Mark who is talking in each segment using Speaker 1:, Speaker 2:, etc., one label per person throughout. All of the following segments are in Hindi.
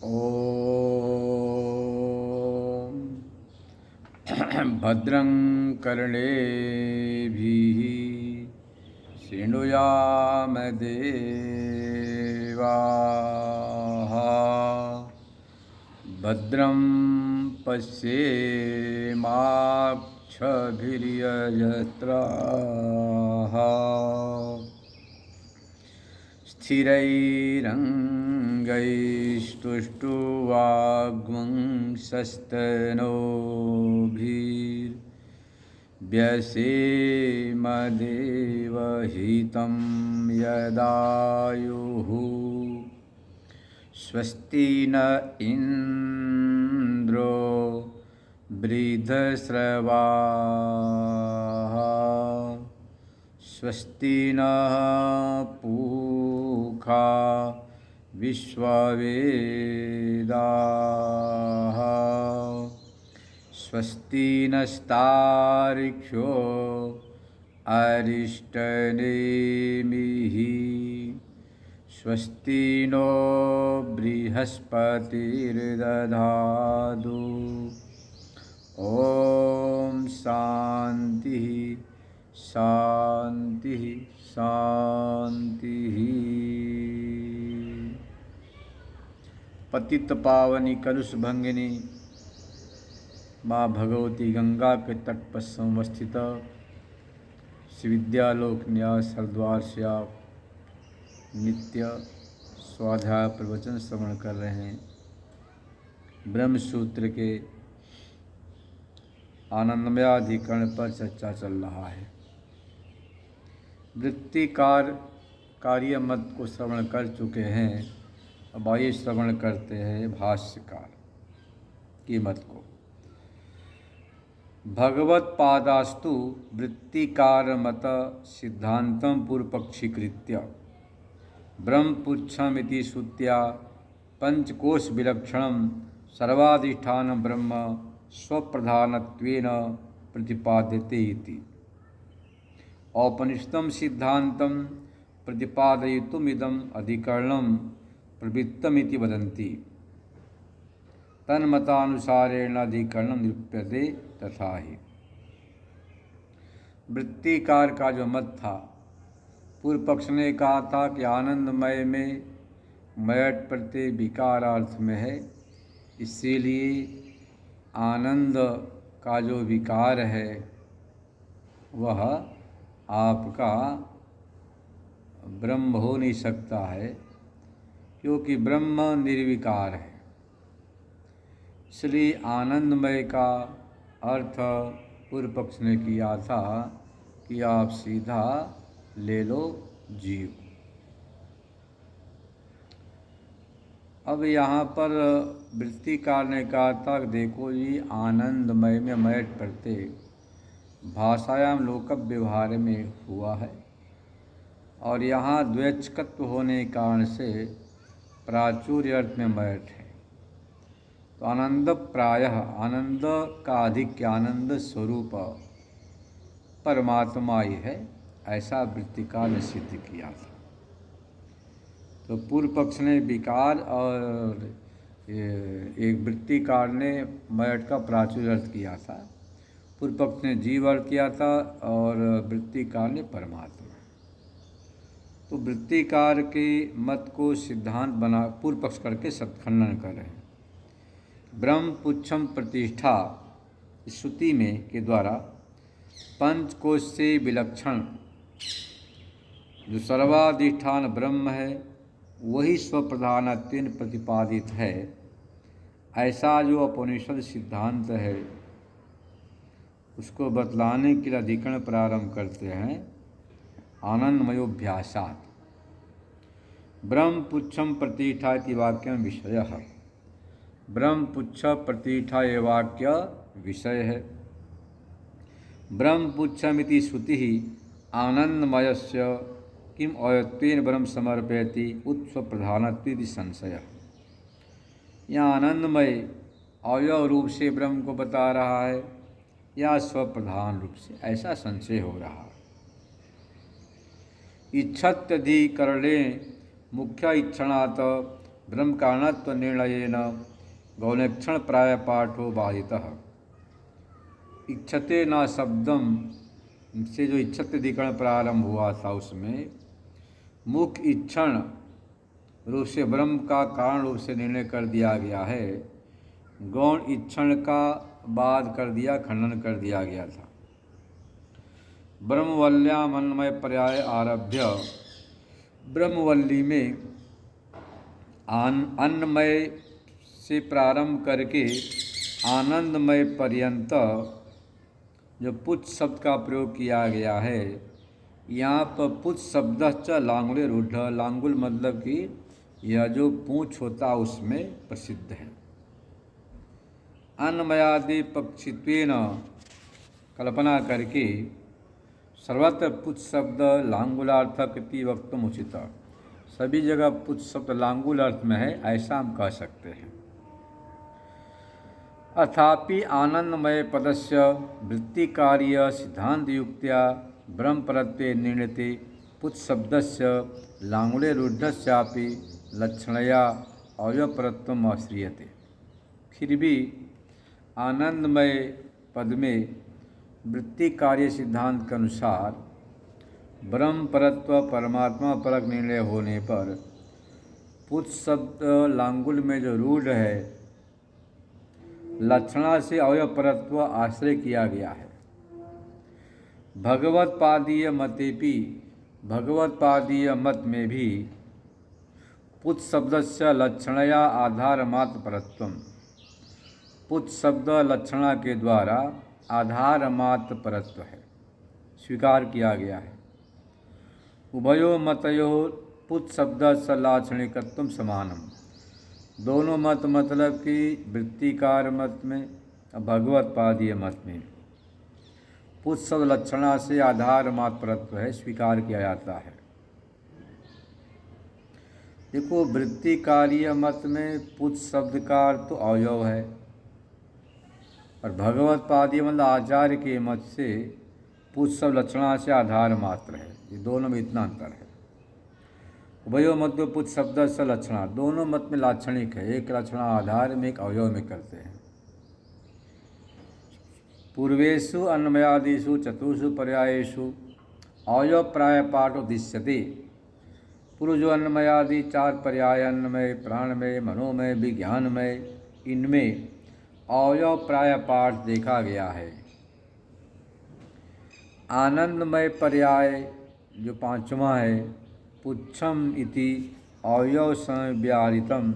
Speaker 1: ॐ भद्रं कर्णेभिः शृणुयाम देवाः भद्रं पश्येमाक्षभिर्यजत्राः स्थिरैरङ्गैस्तुष्टुवाग्वंशस्तनोभिर्व्यसेम देवहितं यदायुः स्वस्ति न इन्द्रो वृद्धश्रवाः स्वस्ति नः पूषा विश्ववेदाः स्वस्ति नस्तार्क्ष्यो अरिष्टनेमिः स्वस्ति नो बृहस्पतिर्दधातु ॐ शान्ति शांति शांति। पतित पावनी कलुष भंगिनी माँ भगवती गंगा के तट पर संवस्थित श्री विद्यालोक न्यास हरिद्वार से आप नित्य स्वाध्याय प्रवचन श्रवण कर रहे हैं। ब्रह्म सूत्र के आनंदमयाधिकरण पर चर्चा चल रहा है। वृत्तिकार कार्य मत को श्रवण कर चुके हैं। अब आइए श्रवण करते हैं भाष्यकार की मत को। भगवत पादास्तु वृत्तिकार मत सिद्धांतम पूर्वपक्षीकृत्य ब्रह्मपुच्छमिति श्रुत्या पंचकोश विलक्षणं सर्वाधिष्ठान ब्रह्म स्वप्रधानत्वेन प्रतिपाद्यते इति औपनिषदं सिद्धांतं प्रतिपादयितुमिदम् अधिकरणं प्रवृत्तमिति वदन्ति। तन्मतानुसारेण अधिकरणं निरूप्यते तथा ही। वृत्तिकार का जो मत था, पूर्व पक्ष ने कहा था कि आनंदमय में मयट प्रत्यय विकारार्थ में है, इसीलिए आनंद का जो विकार है वह आपका ब्रह्म हो नहीं सकता है, क्योंकि ब्रह्म निर्विकार है। इसलिए आनंदमय का अर्थ पूर्व पक्ष ने किया था कि आप सीधा ले लो जीव। अब यहाँ पर वृत्तिकार ने कहा था कि देखो जी, आनंदमय में मयट प्रत्यय भाषायाम लोक व्यवहार में हुआ है और यहाँ द्वैच्छकत्व होने के कारण से प्राचुर्य अर्थ में मयट है। तो आनंद प्रायः आनंद का अधिक आनंद स्वरूप परमात्मा ही है, ऐसा वृत्तिकार ने सिद्ध किया था। तो पूर्व पक्ष ने विकार और एक वृत्तिकार ने मयट का प्राचुर्य अर्थ किया था। पूर्व पक्ष ने जीव अर्थ किया था और वृत्तिकार ने परमात्मा। तो वृत्तिकार के मत को सिद्धांत बना पूर्व पक्ष करके सत्खंडन कर रहे हैं। ब्रह्मपुच्छम प्रतिष्ठा श्रुति में के द्वारा पंचकोश से विलक्षण जो सर्वाधिष्ठान ब्रह्म है वही स्वप्रधानत्वेन प्रतिपादित है, ऐसा जो उपनिषद सिद्धांत है उसको बतलाने के लिए अधिकरण प्रारंभ करते हैं। आनंदमयोभ्यासात् ब्रह्मपुच्छम प्रतिष्ठा इति वाक्यं विषयः। ब्रह्मपुच्छ प्रतिष्ठा ये वाक्य विषय है। ब्रह्मपुच्छमिति श्रुति आनंदमयस्य किम अयत्वेन ब्रह्म समर्पयति उत स्वप्रधानत्वेति संशय। यहाँ आनंदमय अवयव रूप से ब्रह्म को बता रहा है या स्वप्रधान रूप से, ऐसा संशय हो रहा है। इच्छत्यधिकरणे मुख्य इक्षणात् ब्रह्म कारणत्व निर्णयेन गौणक्षण प्राय पाठो बाधितः। इच्छते न शब्दम से जो इच्छत अधिकरण प्रारंभ हुआ था उसमें मुख्य इच्छण रूप से ब्रह्म का कारण रूप से निर्णय कर दिया गया है। गौण इच्छण का बाद कर दिया, खंडन कर दिया गया था। ब्रह्मवल्याम अन्नमय पर्याय आरभ्य, ब्रह्मवल्ली में अन्नमय से प्रारंभ करके आनंदमय पर्यंत जो पुच्छ शब्द का प्रयोग किया गया है। यहाँ पर पुच्छ शब्द च लांगुले रूढ़, लांगुल मतलब कि यह जो पूंछ होता उसमें प्रसिद्ध है। अन्नमयादि पक्षित्वेन कल्पना करके सर्वत्र पुच्छ शब्द लांगुलार्थक इति वक्तुम उचित। सभी जगह पुच्छ शब्द लांगुल अर्थ में है ऐसा हम कह सकते हैं। अथापि आनंदमय पदस्य वृत्तिकार्य सिद्धांतयुक्त्या ब्रह्मपरत्वे निर्णीते पुच्छ शब्दस्य लांगुले रूढ़स्यापि लक्षणया अवयवपरत्वम् आश्रियते। फिर भी आनंदमय पद में वृत्ति कार्य सिद्धांत के अनुसार ब्रह्म परत्व परमात्मा परक निर्णय होने पर पुच्छ शब्द लांगुल में जो रूढ़ है लक्षणा से अवयव परत्व आश्रय किया गया है। भगवत्पादीय मतेपि, भगवत्पादीय मत में भी पुच्छ शब्दस्य लक्षणया आधार मात्र परत्वम, पुच्छ शब्द लक्षणा के द्वारा आधार मात्र परत्व है, स्वीकार किया गया है। उभयो मतयो पुच्छ शब्द स लाक्षणिकत्व समानम, दोनों मत मतलब कि वृत्तिकार मत में और भगवत्पादीय मत में पुच्छ शब्द लक्षणा से आधार मात्र परत्व है, स्वीकार किया जाता है। देखो वृत्तिकारीय मत में पुच्छ शब्द का अर्थ तो अवयव है और भगवत्पादीय मतलब आचार्य के मत से पुच्छ शब्द लक्षणा से आधार मात्र है। ये दोनों में इतना अंतर है। उभयो मत में पुच्छ शब्द से लक्षणा, दोनों मत में लाक्षणिक है, एक लक्षणा आधार में एक अवयव में करते हैं। पूर्वेषु अन्नमयादिषु चतुर्षु पर्यायेषु अवयव प्राय पाठो दृश्यते। पूर्व जो अन्नमयादि चार पर्याय अन्नमय, प्राणमय, मनोमय, विज्ञानमय, इनमें अवयव प्राय पाठ देखा गया है। आनंदमय पर्याय जो पांचवा है, पुच्छम इति अवयव संव्याहृतम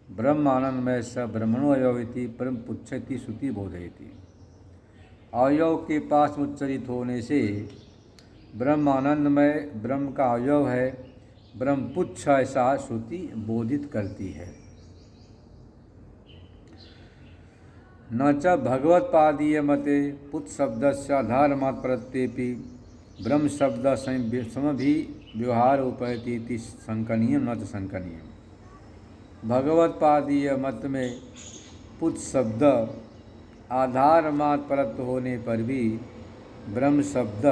Speaker 1: ब्रह्म आनंदमय स ब्रह्मणो अवयव इति परम पुच्छ इति श्रुति बोधयति। अवयव के पास उच्चरित होने से ब्रह्म आनंदमय ब्रह्म का अवयव है, ब्रह्म पुच्छ ऐसा श्रुति बोधित करती है। न च भगवत्पादीय मते पुच्छ शब्दस्य आधारमात्र प्रत्येपि ब्रह्म शब्द समभि व्यवहार उपैति इति शंकनीयम न च शंकनीयम। भगवत्पादीय मत में पुच्छ शब्द आधार मात्र परत्व होने पर भी ब्रह्म शब्द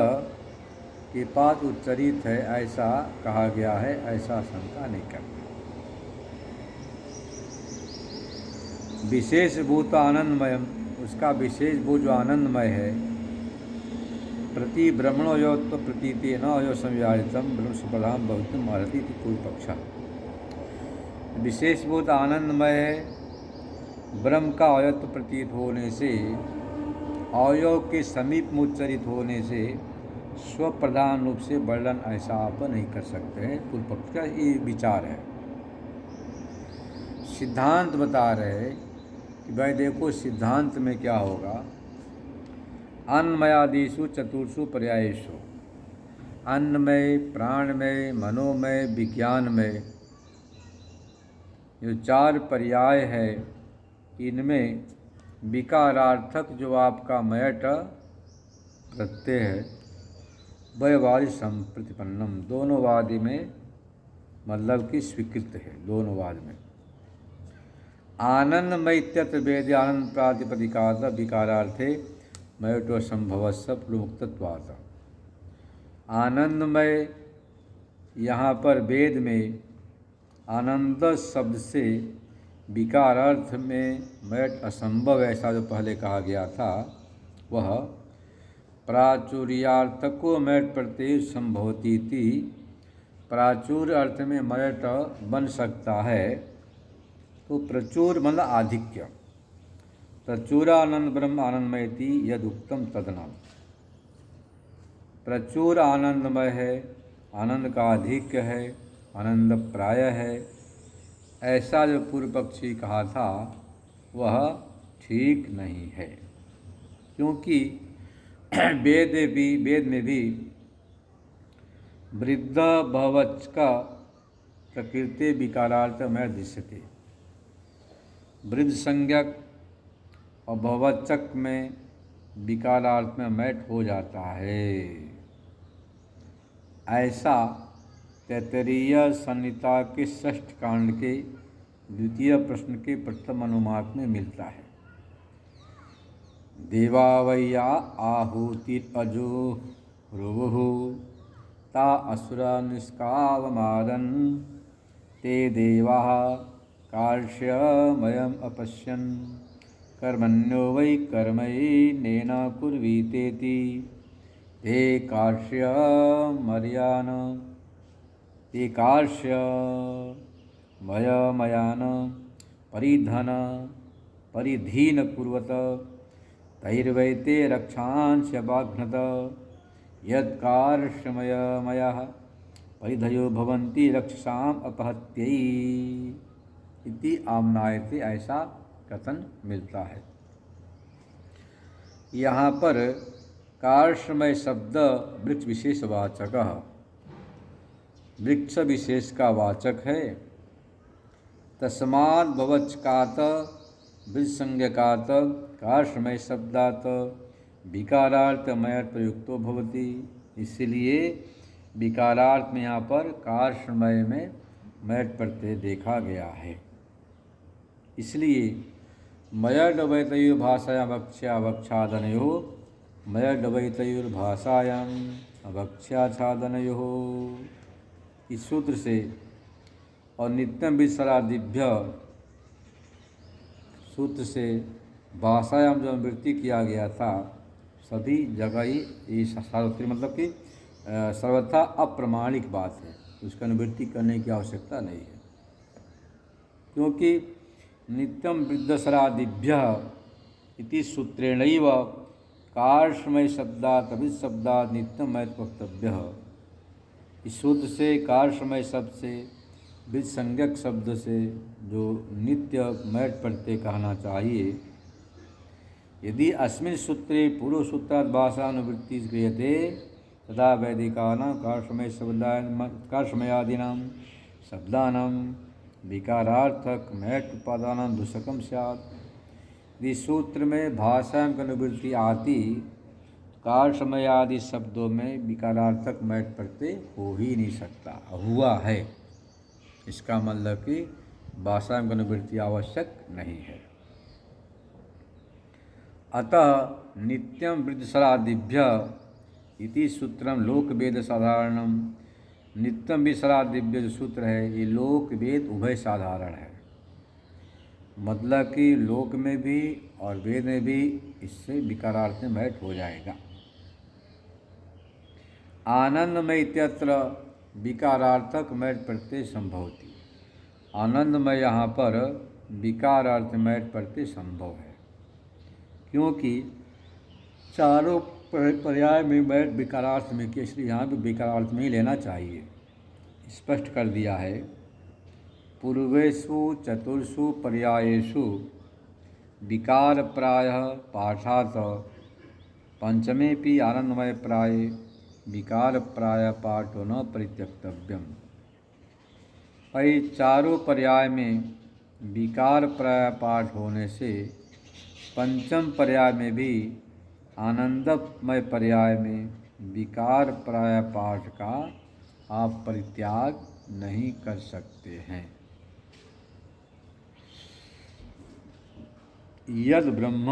Speaker 1: के पास उच्चरित है ऐसा कहा गया है, ऐसा शंका नहीं करना। विशेषभूत आनंदमयम, उसका विशेष भूत जो आनंदमय है, प्रति ब्रह्मणोयोत्व प्रतीति न अयो संव्याहृतम ब्रह्म सुप्रधान बहुत्व महति पूर्व पक्षा। विशेषभूत आनंदमय है, ब्रह्म का अवयत्व प्रतीत होने से, अवयव के समीप में उच्चरित होने से स्वप्रधान रूप से वर्णन ऐसा आप नहीं कर सकते हैं। पूर्व पक्ष का ये विचार है। सिद्धांत बता रहे कि भाई देखो सिद्धांत में क्या होगा, अन्नमयादिषु चतुर्षु पर्यायेषु, अन्नमय, प्राणमय, मनोमय, विज्ञानमय, जो चार पर्याय है इनमें विकारार्थक जो आपका मयट प्रत्यय है वयवादी संप्रतिपन्नम, दोनों वादी में मतलब कि स्वीकृत है, दोनों वाद में। आनंदमयित्यत्र वेद आनंद प्रातिपदिकाद विकारार्थे मयटो संभवस्य प्रमुक्तत्वात्। आनंदमय यहाँ पर वेद में आनंद शब्द से विकार अर्थ में मैट असंभव ऐसा जो पहले कहा गया था वह प्राचुर्यार्थको मैट प्रत्यय संभवती थी। प्राचुर्य अर्थ में मैट बन सकता है तो प्रचुर मतलब आधिक्य। प्रचुरानंद ब्रह्म आनंदमयति यद उत्तम तदनाम। प्रचुर आनंदमय है, आनंद का आधिक्य है, आनंद प्राय है, ऐसा जो पूर्व पक्षी कहा था वह ठीक नहीं है। क्योंकि वेद में भी वृद्ध भवच का प्रकृति विकारार्थ में दृश्यते। वृद्ध संज्ञक और भवचक में विकारार्थ में मैट हो जाता है। ऐसा तैत्तरीय संहिता के षष्ठ कांड के द्वितीय प्रश्न के प्रथम अनुवाक में मिलता है। देवावैया आहुतिर अजो रुवुः ता असुरा निष्कावमादन् ते देवाः कार्ष्यमयम् अपश्यन् कर्मण्यो वै कर्मैनेन कुर्वीतेति ते कार्ष्यमर्यान् ते कार्ष्यमयमयान् परिधीन कुर्वत तैर्वैते रक्षांश्च बाघ्नत यत्कार्ष्यमयमयः परिधयो भवन्ति रक्षसाम् अपहत्यै इति आमनायते, ऐसा कथन मिलता है। यहाँ पर कार्ष्यमय शब्द वृक्ष विशेष वाचक, वृक्ष विशेष का वाचक है। तस्मात् भवचकात वृक्ष संज्ञकात कार्ष्यमय शब्दात विकारार्थ मय प्रयुक्तो भवति। इसलिए विकारार्थ में यहाँ पर कार्ष्यमय में मैट प्रत्यय देखा गया है। इसलिए मयडवैतयोः भाषायां वक्ष्यावक्षादनयोः मयडवैतयोर्भाषायां अवक्ष्याच्छादनयोः इस सूत्र से और नित्यम विसरादिभ्य सूत्र से भाषायाम जो वृत्ति किया गया था सभी जगह ही सार्वत्री मतलब कि सर्वथा अप्रमाणिक बात है, उसका अनुवृत्ति करने की आवश्यकता नहीं है। क्योंकि नित्यम वृद्धसरादिभ्य इति सूत्रेणैव कार्ष्यमय शब्दात् अभिध शब्दात् नित्यम मैत वक्तव्य। इस सूत्र से कार्ष्यमय शब्द से विद संज्ञक शब्द से जो नित्य मैट प्रत्यय कहना चाहिए। यदि अस्मिन् सूत्रे पूर्वसूत्रात् भाषानुवृत्तिः क्रियते तदा वैदिकानां कार्ष्यमयादीनां शब्दानां विकारार्थक मैट उपादानं दूषकं स्यात्। इस सूत्र में भाषा की अनुवृत्ति आती कार्ष्यमयादि शब्दों में विकारार्थक मैट प्रत्यय हो ही नहीं सकता, हुआ है। इसका मतलब कि भाषा की अनुवृत्ति आवश्यक नहीं है। अतः नित्यम वृद्धसरादिभ्य इति सूत्रम लोक वेद साधारणम। नित्यम विसरादिभ्य जो सूत्र है ये लोक वेद उभय साधारण है, मतलब कि लोक में भी और वेद में भी इससे विकारार्थ में मैट हो जाएगा। आनंदमय इत्यत्र विकारार्थक मैट प्रत्यय संभवति। आनंदमय यहाँ पर विकारार्थ मैट प्रत्यय संभव है, क्योंकि चारों पर्याय में मैट विकारार्थ में किया, इसलिए यहाँ भी विकारार्थ में ही लेना चाहिए। स्पष्ट कर दिया है। पूर्वेषु चतुर्षु पर्यायेषु विकार प्रायः पाठात् पंचमेपि आनंदमय प्राय विकार प्राय पाठो न परित्यक्तव्यम। भाई चारों पर्याय में विकार प्राय पाठ होने से पंचम पर्याय में भी आनंदमय पर्याय में विकार प्राय पाठ का आप परित्याग नहीं कर सकते हैं। यद ब्रह्म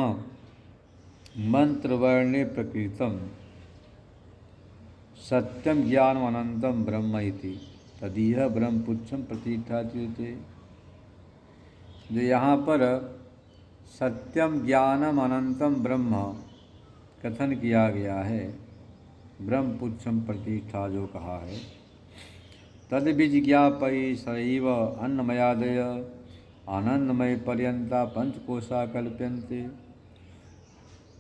Speaker 1: मंत्रवर्णे प्रकृतम सत्यम ज्ञानम अनंतम ब्रह्म इति तदीह ब्रह्म पुच्छम प्रतिष्ठाच्यते। जो यहाँ पर सत्यम ज्ञानम अनंतम ब्रह्म कथन किया गया है, ब्रह्म पुच्छम प्रतिष्ठा जो कहा है, तद विज्ञापयी सैव अन्नमयादय आनंदमय पर्यंता पंचकोशा कल्प्यन्ते।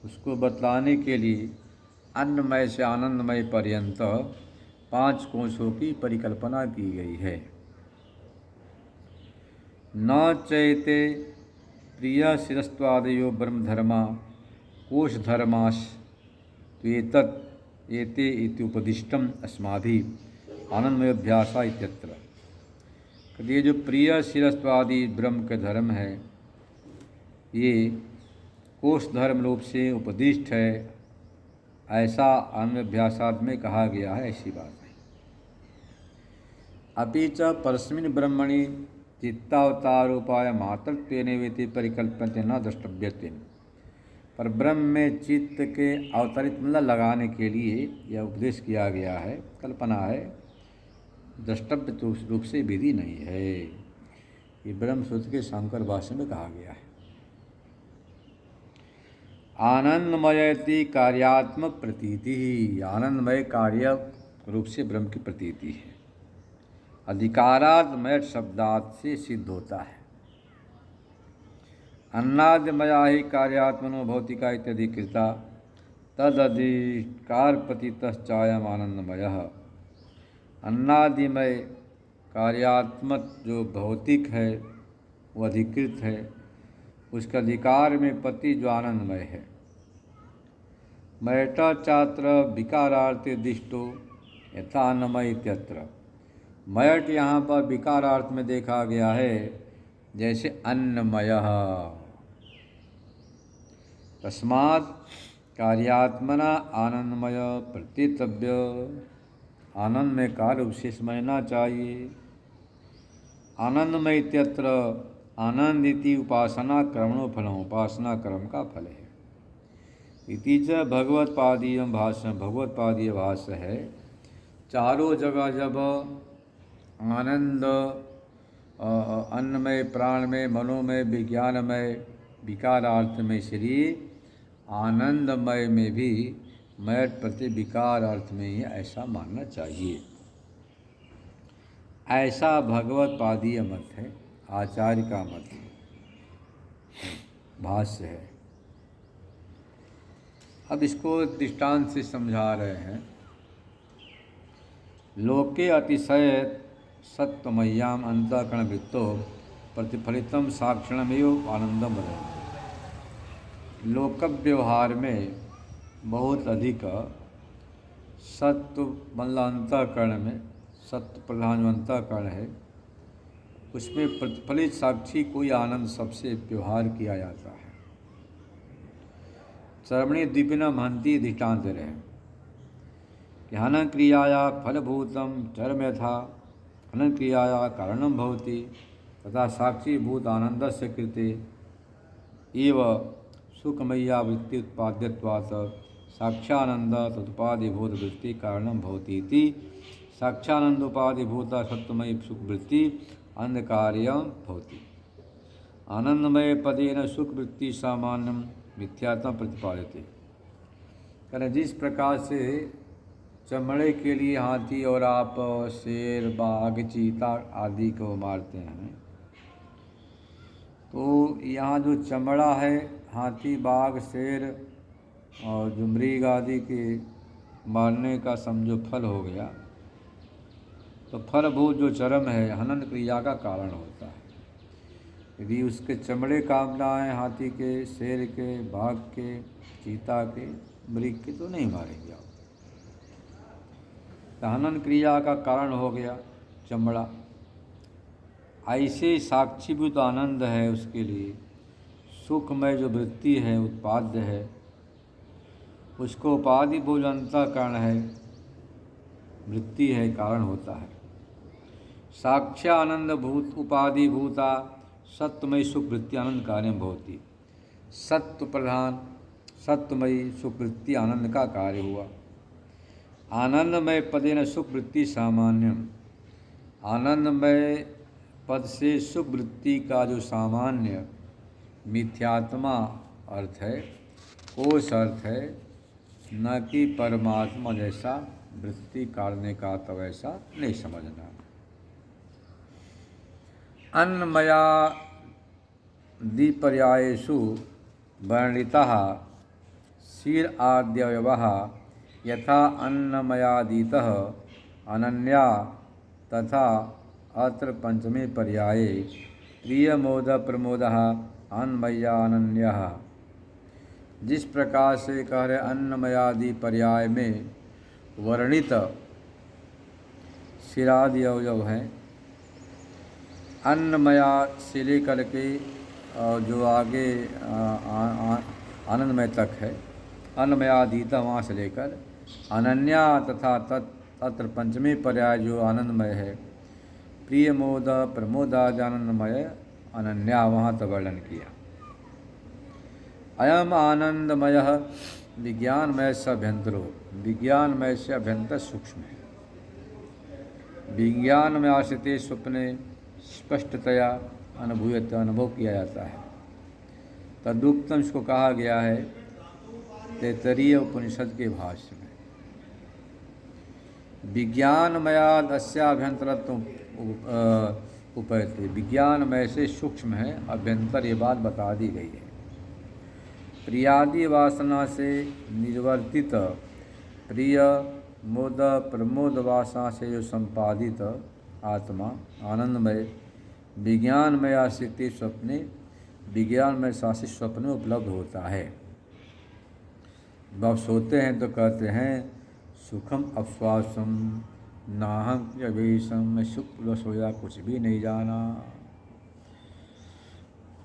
Speaker 1: उसको बतलाने के लिए अन्नमय से आनंदमय पर्यंत 5 कोशों की परिकल्पना की गई है। न चैते प्रिय शिरस्त्वादयो ब्रह्मधर्मा कोशधर्माश त्वेतत् एते इति उपदिष्टम अस्माभिः आनंदमयोभ्यासा इत्यत्र। ये जो प्रिय शिरस्त्वादि ब्रह्म के धर्म है, ये कोश धर्म रूप से उपदिष्ट है, ऐसा आनंदमयोभ्यासाद में कहा गया है। ऐसी बात है। अपि च परस्मिन् ब्रह्मणि चित्तावतारोपाय मात्रत्वेन वेति परिकल्प्यते न द्रष्टव्यते। पर ब्रह्म में चित्त के अवतरित मतलब लगाने के लिए यह उपदेश किया गया है, कल्पना है, द्रष्टव्य रूप से विधि नहीं है। ये ब्रह्म सूत्र के शंकर भाष्य में कहा गया है। आनंदमयति कार्यात्मक प्रतीति ही, आनंदमय कार्य रूप से ब्रह्म की प्रतीति है। अधिकारात्मय शब्दात से सिद्ध होता है। अन्नादिमया ही कार्यात्मनो भौतिका इत्यादि कृता तद अधिकार पतितश्चायम आनंदमयः। अन्नादिमय कार्यात्मक जो भौतिक है वो अधिकृत है, उसके अधिकार में पति जो आनंदमय है। मयटा चात्र विकारार्थे दिष्टो यथा अन्नमय इत्यत्र। मयट यहाँ पर विकारार्थ में देखा गया है, जैसे अन्नमय। तस्मात् कार्यात्मना आनंदमय प्रतितव्य। आनंद में कार्य विशेष मानना चाहिए। आनंदमय इत्यत्र आनंद इति उपासना क्रमणो फलम, उपासना क्रम का फल है। इति च भगवत्पादीय भाष्य, भगवत्पादीय भाष्य है। चारों जगह जब आनंद अन्नमय, प्राणमय, मनोमय, विज्ञानमय, विकारार्थ में श्री आनंदमय में भी मयट प्रति विकार अर्थ में ही ऐसा मानना चाहिए। ऐसा भगवत्पादीय मत है, आचार्य का मत है, भाष्य है। अब इसको दृष्टांत से समझा रहे हैं। लोके अतिशय सत्वमय्याम अंतःकरण वृत्तो प्रतिफलितम साक्षणमेव आनंदम बदलते। लोक व्यवहार में बहुत अधिक सत्व मतलब अंतःकरण में, सत्व प्रधान अंतःकरण है, उसमें प्रतिफलित साक्षी कोई आनंद सबसे व्यवहार किया जाता है। चरमणि द्वीपिना महंती दृष्टांत रहे कि हनन क्रियाया फलभूतम चरम यथा हनन क्रियाया कारणम भवति तथा साक्षीभूत आनंदस्य कृते एव सुखमय्या वृत्ति उत्पाद्यत्वात् साक्षानंद तदुपाधिभूत वृत्ति कारणम भवति इति। साक्षानंद उपाधिभूत सत्वमयी सुख वृत्ति अंधकार्यम भवति। आनंदमय पदेन सुख वृत्ति सामान्यम मिथ्यात्म प्रतिपाद्यते। कहना जिस प्रकार से चमड़े के लिए हाथी और आप शेर, बाघ, चीता आदि को मारते हैं, तो यहाँ जो चमड़ा है हाथी, बाघ, शेर और जो मृग आदि के मारने का समझो फल हो गया, तो फलभूत जो चरम है हनन क्रिया का कारण होता है। यदि उसके चमड़े कामना है हाथी के, शेर के, बाघ के, चीता के, मृग के, तो नहीं मारेंगे आप। हनन क्रिया का कारण हो गया चमड़ा। ऐसे साक्षीभूत आनंद है उसके लिए, सुखमय जो वृत्ति है उत्पाद्य है, उसको उपाधिभूत अंतःकरण है, वृत्ति है, कारण होता है। साक्ष्यानंद भूत उपाधिभूता सत्वमयी सुख वृत्ति आनंद कार्य भवति। सत्व प्रधान सत्वमयी सुख वृत्ति आनंद का कार्य हुआ। आनंदमय पदेन सुख वृत्ति सामान्यम आनंदमय पद से सुख वृत्ति का जो सामान्य मिथ्यात्मा अर्थ है, कोश अर्थ है, न कि परमात्मा जैसा वृत्ति काढ़ने का तो ऐसा नहीं समझना। अन्नमयादिपर्यायेषु वर्णितः शीर आद्यवयवः यथा अन्नमयादितः अनन्या तथा अत्र पंचमे पर्याये प्रियमोद प्रमोदः अन्नमयानन्यः। जिस प्रकार से कह रहे अन्नमयादि पर्याय में वर्णित शिरादि अवयव हैं, अन्नमया से लेकर के जो आगे आनंदमय तक है, अन्नमयादीता वहाँ से लेकर अनन्या तथा तत्र पंचमी पर्याय जो आनंदमय है, प्रिय मोद प्रमोदाद आनंदमय अनन्या, वहाँ तक वर्णन किया। अयम आनंदमय विज्ञानमय से अभ्यंतरो, विज्ञानमय से अभ्यंतर सूक्ष्म है। विज्ञान में आश्रित स्वप्ने स्पष्टतया अनुभूयत अनुभव किया जाता है। तदुक्तम इसको कहा गया है तैत्तरीय उपनिषद के भाष्य में। विज्ञानमयाद अस्याभ्यंतरत्व उपैते, विज्ञानमय से सूक्ष्म है, अभ्यंतर ये बात बता दी गई है। प्रियादि वासना से निर्वर्तित प्रिय मोद प्रमोद वासना से जो संपादित आत्मा आनंदमय विज्ञानमय आश्रित स्वप्ने, विज्ञानमय शासित स्वप्न में उपलब्ध होता है। जब सोते हैं तो कहते हैं सुखम अपश्वासम नाहम यवेशम, मैं सुख सोया कुछ भी नहीं जाना।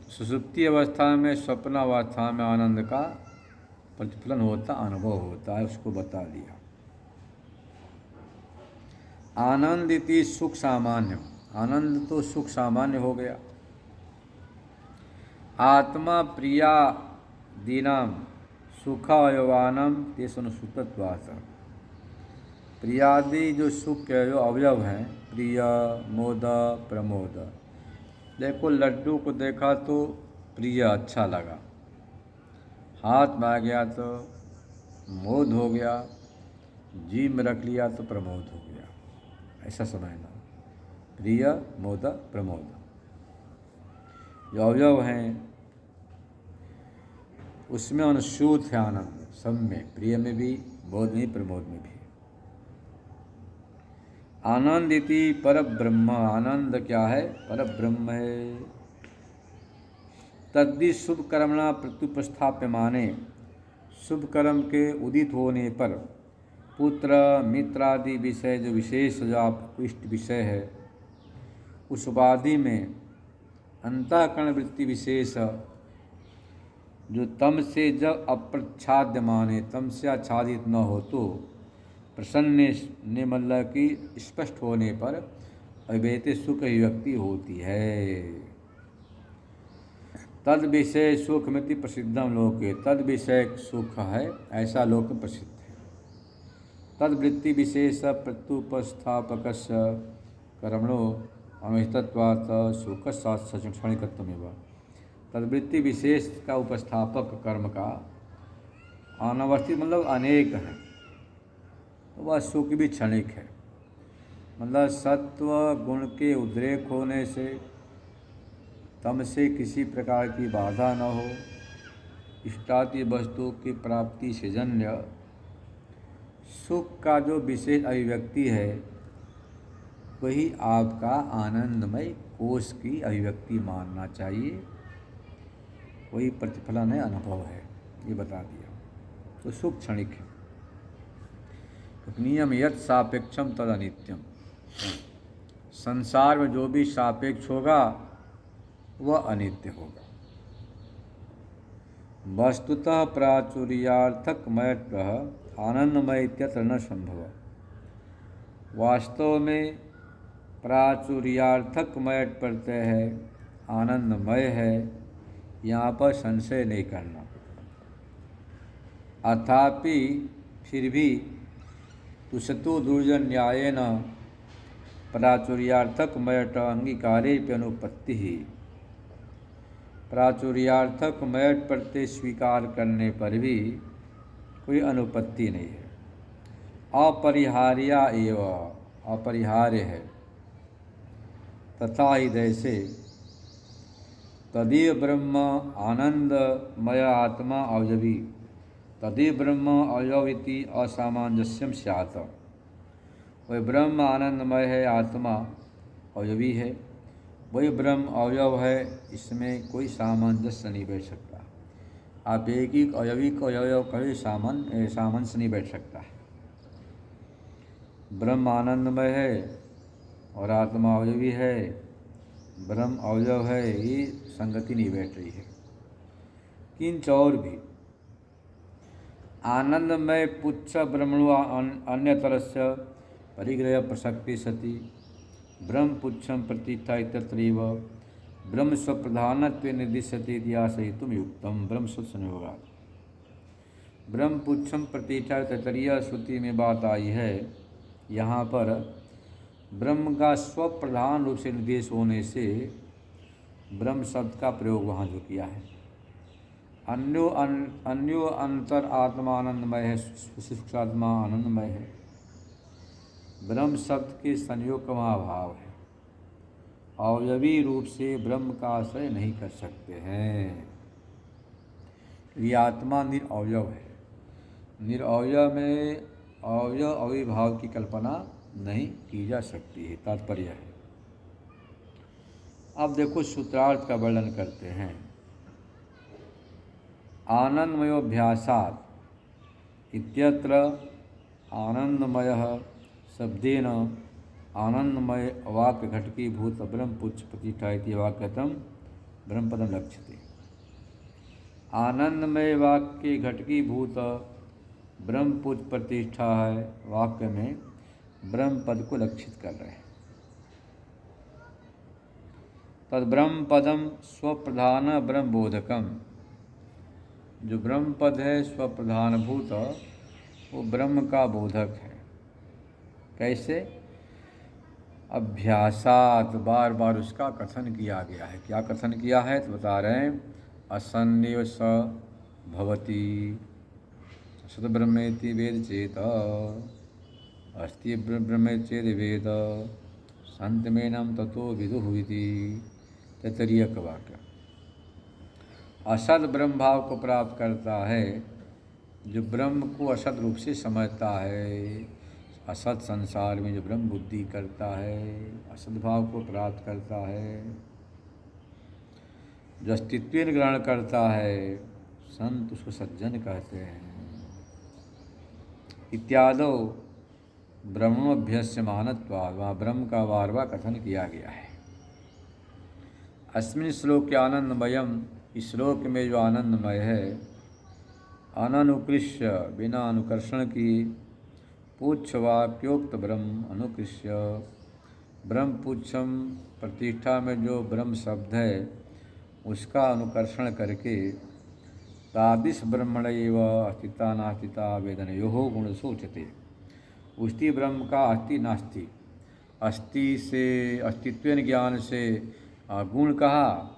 Speaker 1: सुसुप्ति अवस्था में स्वप्न अवस्था में आनंद का प्रतिफलन होता, अनुभव होता है, उसको बता दिया। आनंद इति सुख सामान्य, आनंद तो सुख सामान्य हो गया। आत्मा प्रिया दीनाम सुखावयवानम तेसनुसूतत्वात्, प्रियादि जो सुख के जो अवयव हैं, प्रिय मोद प्रमोद। देखो लड्डू को देखा तो प्रिय अच्छा लगा, हाथ में आ गया तो मोद हो गया, जीभ में रख लिया तो प्रमोद हो गया, ऐसा समझना। प्रिय मोद प्रमोद जो अवयव हैं उसमें अनुसूत है आनंद, सब में, प्रिय में भी, मोद में, प्रमोद में भी। आनंद इति पर ब्रह्म, आनंद क्या है? पर ब्रह्म है। तद्धि शुभ कर्मणा प्रत्युपस्थाप्य माने, शुभ कर्म के उदित होने पर पुत्र मित्रादि विषय जो विशेष जो आप इष्ट विषय है, उस उपाधि में अंतःकरण वृत्ति विशेष जो तम से जब अप्रच्छाद्य माने, तम से आच्छादित न हो तो प्रसन्न ने मतलब कि स्पष्ट होने पर अद्वैत सुख अभिव्यक्ति होती है। तद विषय सुखमिति प्रसिद्धम लोके, तद विषय सुख है ऐसा लोक प्रसिद्ध है। तद वृत्ति विशेष प्रत्युपस्थापक कर्मणो अनुहितत्वात् सुख क्षणिकत्वमेव, तदवृत्ति विशेष का उपस्थापक कर्म का अनवस्थित मतलब अनेक है, तो वह सुख भी क्षणिक है। मतलब सत्व गुण के उद्रेक होने से, तम से किसी प्रकार की बाधा न हो, इष्टादि वस्तु की प्राप्ति से जन्य सुख का जो विशेष अभिव्यक्ति है, वही आपका आनंदमय कोश की अभिव्यक्ति मानना चाहिए, वही प्रतिफलन है, अनुभव है, ये बता दिया। तो सुख क्षणिक है। तो नियम यत् सापेक्षम तद अनित्यम, संसार में जो भी सापेक्ष होगा वह अनित्य होगा। वस्तुतः प्राचुर्यार्थक मयत्व आनंदमय इत्यत्र न संभव, वास्तव में प्राचुर्यार्थक मयट प्रत्यय है, आनंदमय है, यहाँ पर संशय नहीं करना। अथापि फिर भी तुषतो दुर्जन न्यायेन प्राचुर्यार्थक मयट अंगीकारे अनुपत्ति ही। प्राचुर्यार्थक मयट प्रत्यय स्वीकार करने पर भी कोई अनुपत्ति नहीं है। अपरिहार्या एवं अपरिहार्य है। तथा ही जैसे तदेव ब्रह्म आनंदमय आत्मा अवयवी तदेव ब्रह्म अवयविति असामंजस्यम स्यात्। वही ब्रह्म आनंदमय है, आत्मा अवयवी है, वही ब्रह्म अवयव है, इसमें कोई सामंजस्य नहीं बैठ सकता। आप एक ही अवयवी को अवयव कभी सामंजस्य नहीं बैठ सकता है। ब्रह्म आनंदमय है और आत्मा अवयवी है, ब्रह्म अवयव है, ये संगति नहीं बैठ रही है। किंच और भी आनंदमय पुच्छ ब्रह्मणु अन्यतरस्य परिग्रह प्रसक्ति सति ब्रह्म पुच्छम प्रतिष्ठा इत्यत्रैव ब्रह्म स्वप्रधानत्वे निर्दिश्यते इतिहासहितुम युक्तम ब्रह्म संयोगात्। ब्रह्म पुच्छम प्रतिष्ठा तैतरीय श्रुति में बात आई है। यहाँ पर ब्रह्म का स्वप्रधान रूप से निर्देश होने से ब्रह्म शब्द का प्रयोग वहाँ जो किया है। अन्यो अंतर आत्मा आनंदमय है, सुषुप्तात्मा आनंदमय है। ब्रह्म शब्द के संयोग का वहाँ अभाव है। अवयवी रूप से ब्रह्म का आश्रय नहीं कर सकते हैं। ये आत्मा निरअवयव है। निरअवयव में अवयव अविभाव की कल्पना नहीं की जा सकती है, तात्पर्य है। अब देखो सूत्रार्थ का वर्णन करते हैं। आनंदमयोभ्यासात् इत्यत्र आनंदमयः शब्देन आनंदमय वाक्य घटकीभूत ब्रह्मपुच्छ प्रतिष्ठा इति वाक्यतम ब्रह्मपदम लक्ष्यते। आनंदमय वाक्य घटकीभूत ब्रह्मपुच्छ प्रतिष्ठा है, वाक्य में ब्रह्म पद को लक्षित कर रहे हैं। तद ब्रह्म पदम स्वप्रधान ब्रह्म बोधकम, जो ब्रह्म पद है स्वप्रधानभूत, वो ब्रह्म का बोधक है। कैसे? अभ्यासात, बार बार उसका कथन किया गया है। क्या कथन किया है तो बता रहे हैं। असन्निव स भवति सद ब्रह्मेति वेद चेत अस्ति ब्रह्मे चेद वेद संतमेनम ततो विदुः इति तैत्तरीय का वाक्य। असद ब्रह्म भाव को प्राप्त करता है जो ब्रह्म को असद रूप से समझता है। असत संसार में जो ब्रह्म बुद्धि करता है, असद भाव को प्राप्त करता है, जो अस्तित्व ग्रहण करता है, संत उसको सज्जन कहते हैं। इत्यादो ब्रह्मोभ्यस्य मानत्वात्, वहाँ ब्रह्म का बार बार कथन किया गया है। अस्मिन् श्लोक आनंदमयम, इस श्लोक में जो आनंदमय है, अननुकृष्य बिना अनुकर्षण की, पुच्छवाक्योक्त ब्रह्म अनुकृष्य, ब्रह्म पुच्छम प्रतिष्ठा में जो ब्रह्म शब्द है उसका अनुकर्षण करके, तादिश ब्रह्मण एव अस्तिता नास्तिता वेदनयोः गुण सोचते, उसी ब्रह्म का अस्ति नास्ति, अस्ति से अस्तित्व ज्ञान से गुण कहा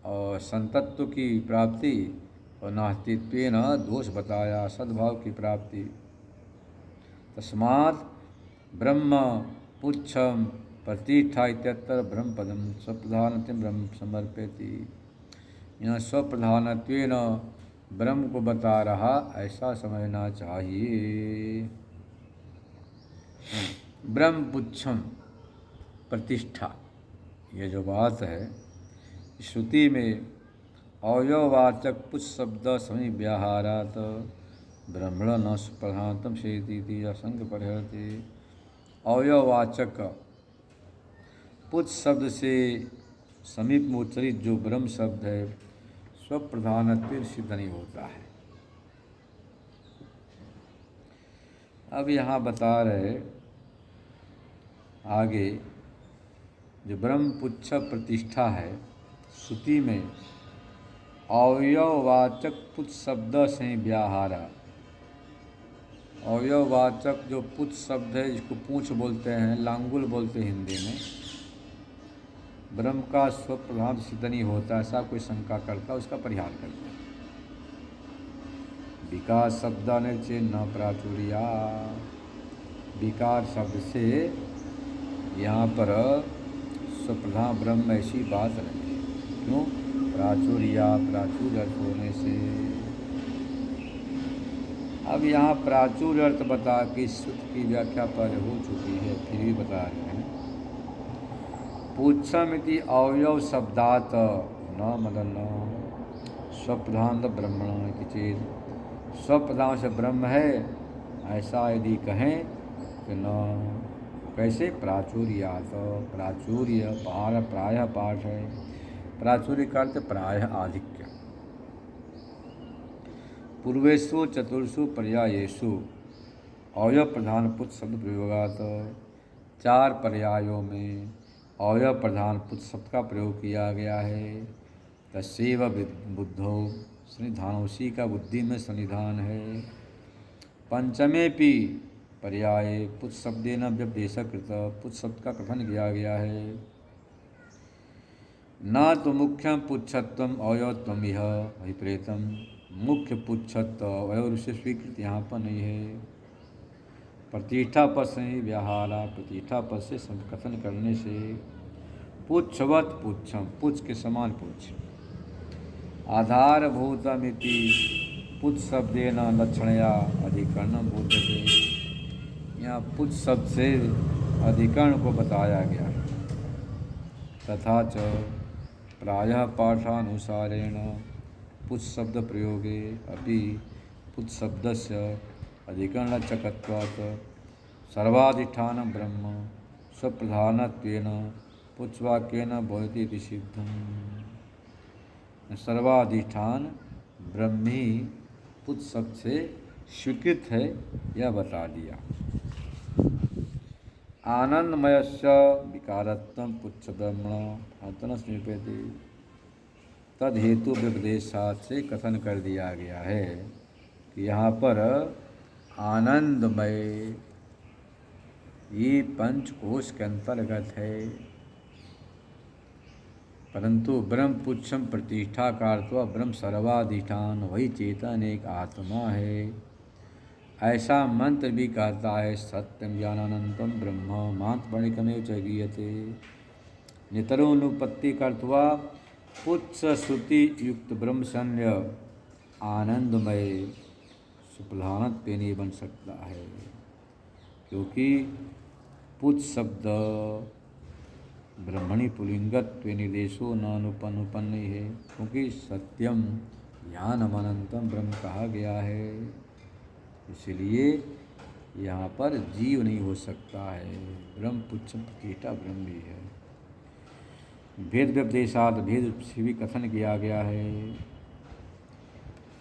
Speaker 1: और संतत्व की प्राप्ति, और नास्तित्वेन दोष बताया, सद्भाव की प्राप्ति। तस्मात् ब्रह्म पुच्छम प्रतिष्ठा इत्यत्र ब्रह्म पदम स्वप्रधानत्वेन ब्रह्म समर्पयति। यहाँ स्वप्रधानत्वेन ब्रह्म को बता रहा, ऐसा समझना चाहिए। ब्रह्म पुच्छम प्रतिष्ठा, ये जो बात है, श्रुति में अवयववाचक पुच्छ शब्द समी व्याहारात ब्रह्मण न सुप्रधानतम शेती असंग परिहरते। अवयववाचक पुच्छ शब्द से समीप में उच्चरित जो ब्रह्म शब्द है, स्वप्रधानत्व सिद्ध नहीं होता है। अब यहाँ बता रहे आगे, जो ब्रह्म पुच्छ प्रतिष्ठा है, श्रुति में अवयववाचक पुच्छ शब्द से व्याहारा, अवयववाचक जो पुच्छ शब्द है, जिसको पूंछ बोलते हैं, लांगुल बोलते हैं हिंदी में, ब्रह्म का स्वप्रधान सिद्ध नहीं होता, ऐसा कोई शंका करता, उसका परिहार करते हैं। विकार शब्द निचे न प्राचुर्या, विकार शब्द से यहाँ पर स्वप्रधान ब्रह्म ऐसी बात नहीं है। क्यों? प्राचुर्या, प्राचुर्य अर्थ होने से। अब यहाँ प्राचुर्य अर्थ बता कि सूत्र की व्याख्या पर हो चुकी है, फिर भी बता रहे हैं। पुच्छमिति अवयव शब्दात न मदन स्वप्रधान ब्रह्मण की चीज, स्वप्रधान से ब्रह्म है ऐसा यदि कहें कि न। कैसे? प्राचुर्यात, प्राचुर्य प्रायः पाठ है, प्राचुर्य का अर्थ प्रायः आधिक्य। पूर्वेषु चतुर्षु पर्यायेषु अवयव प्रधान पुच्छ शब्द प्रयोगात, 4 पर्यायों में अवयव प्रधान पुच्छ शब्द का प्रयोग किया गया है। तस्यैव बुद्धौ सन्निधान, उसी का बुद्धि में सन्निधान है। पंचमेपि पर्याये पुच्छ शब्देन व्यपदेशकृत, पुच्छ शब्द का कथन किया गया है। न तो मुख्यम पुच्छत्वम अवयवत्वम यह अभिप्रेतम, मुख्य पुच्छत्व अवयव से स्वीकृत यहाँ पर नहीं है। प्रतिष्ठा पद से व्याहारा, प्रतिष्ठा पद से कथन करने से। पुच्छवत पुच्छम, पुच्छ के समान पुच्छ। आधारभूतमिति पुच्छ शब्देन लक्षणया अधिकरणम बोध्यते, यहाँ पुच्छ शब्द से अधिकरण को बताया गया है। तथा च प्रायः पाठानुसारेण पुच्छ शब्द प्रयोगे अपि पुच्छ शब्दस्य अधिकरणलक्षकत्वात् सर्वाधिष्ठानं ब्रह्म स्वप्रधानत्वेन पुच्छवाक्येन भवति इति सिद्धम्। सर्वाधिष्ठान ब्रह्म ही पुच्छ शब्द से स्वीकृत है, यह बता दिया। आनंदमयस्य विकारत्वं पुच्छ ब्रह्मण आत्मन समीपते, तद हेतु व्यपदेशात से कथन कर दिया गया है कि यहाँ पर आनंदमय ये पंचकोश के अंतर्गत है, परंतु ब्रह्म पुच्छम प्रतिष्ठा का अर्थ ब्रह्म सर्वाधिष्ठान, वही चेतन एक आत्मा है, ऐसा मंत्र भी कहता है। सत्यम ज्ञानानंतम ब्रह्म मात्रपणिकमेव च गीयते। नितरोनुपत्ति का अर्थ हुआ पुच्छ श्रुति युक्त ब्रह्म शन्य आनंदमय सुप्रधानत्व नहीं बन सकता है, क्योंकि पुच्छ शब्द ब्रह्मणि पुलिंगत्व निर्देशो न अनुपन्न है, क्योंकि सत्यम ज्ञानम अनंतम ब्रह्म कहा गया है, इसलिए यहाँ पर जीव नहीं हो सकता है। ब्रह्म पुच्छ प्रतिष्ठा ब्रह्म भी है। भेद व्यपदेशात, भेद से भी कथन किया गया है,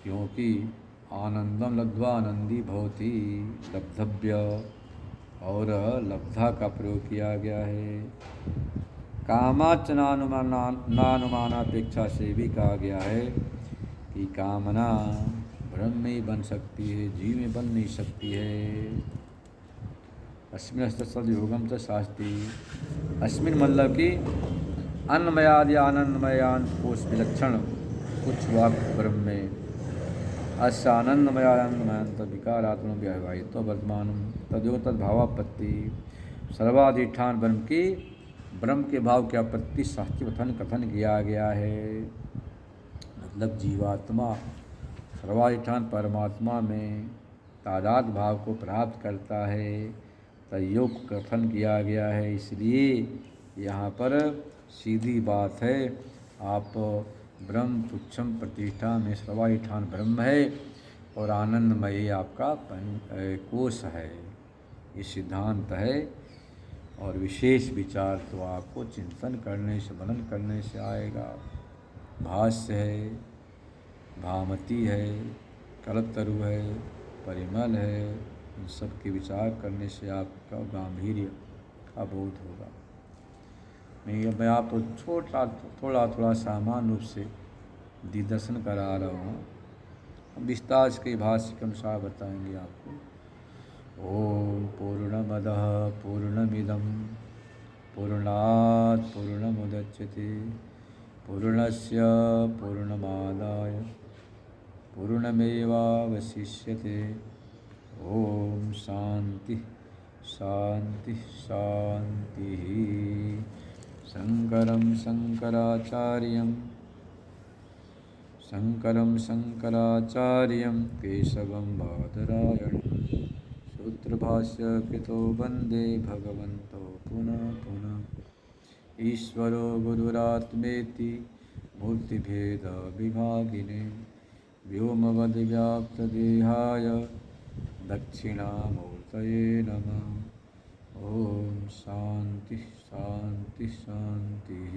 Speaker 1: क्योंकि आनंदम लब्ध्वा आनंदी भवति लब्धव्य, और लब्धा का प्रयोग किया गया है। कामाच नानुमानापेक्षा से भी कहा गया है कि कामना ब्रह्म में बन सकती है, जीव में बन नहीं सकती है। अस्मिन हस्तयोगम तो शास्त्री, अस्मिन मतलब कि अन्नमयादि आनंदमयान कोश विलक्षण कुछ वाक्य ब्रह्म में अस्य आनंदमयानंदमयान तद विकारात्म व्यावहारिक तो वर्तमान तदयोग तद्भावापत्ति, सर्वाधिष्ठान ब्रह्म की ब्रह्म के भाव की आपत्ति शास्त्रीय कथन किया गया है। मतलब जीवात्मा सर्वाधिष्ठान परमात्मा में तादाद भाव को प्राप्त करता है, तयोग कथन किया गया है। इसलिए यहाँ पर सीधी बात है, आप ब्रह्म पुच्छम प्रतिष्ठा में सर्वाधिष्ठान ब्रह्म है और आनंदमय आपका कोश है, ये सिद्धांत है। और विशेष विचार तो आपको चिंतन करने से, मनन करने से आएगा। भाष्य है, भामती है, कल्पतरु है, परिमल है, इन सब के विचार करने से आपका गांधीर्य का बोध होगा। मैं आपको थोड़ा सामान्य रूप से दिग्दर्शन करा रहा हूँ, विस्तार के भाष्य के अनुसार बताएंगे आपको। ॐ पूर्णमदः पूर्णमिदं पूर्णात् पूर्णमुदच्यते पूर्णस्य पूर्णमादाय पूर्णमेवावशिष्यते। ॐ शान्ति शान्ति शान्तिः। शङ्करं शङ्कराचार्यं केशवं बादरायणं सूत्रभाष्य कृतो वन्दे भगवन्तो पुनः पुनः। ईश्वरो गुरुरात्मेति मूर्तिभेदविभागिने व्योमवद्व्याप्तदेहाय दक्षिणामूर्तये नमः। ॐ शान्ति शान्ति शान्तिः।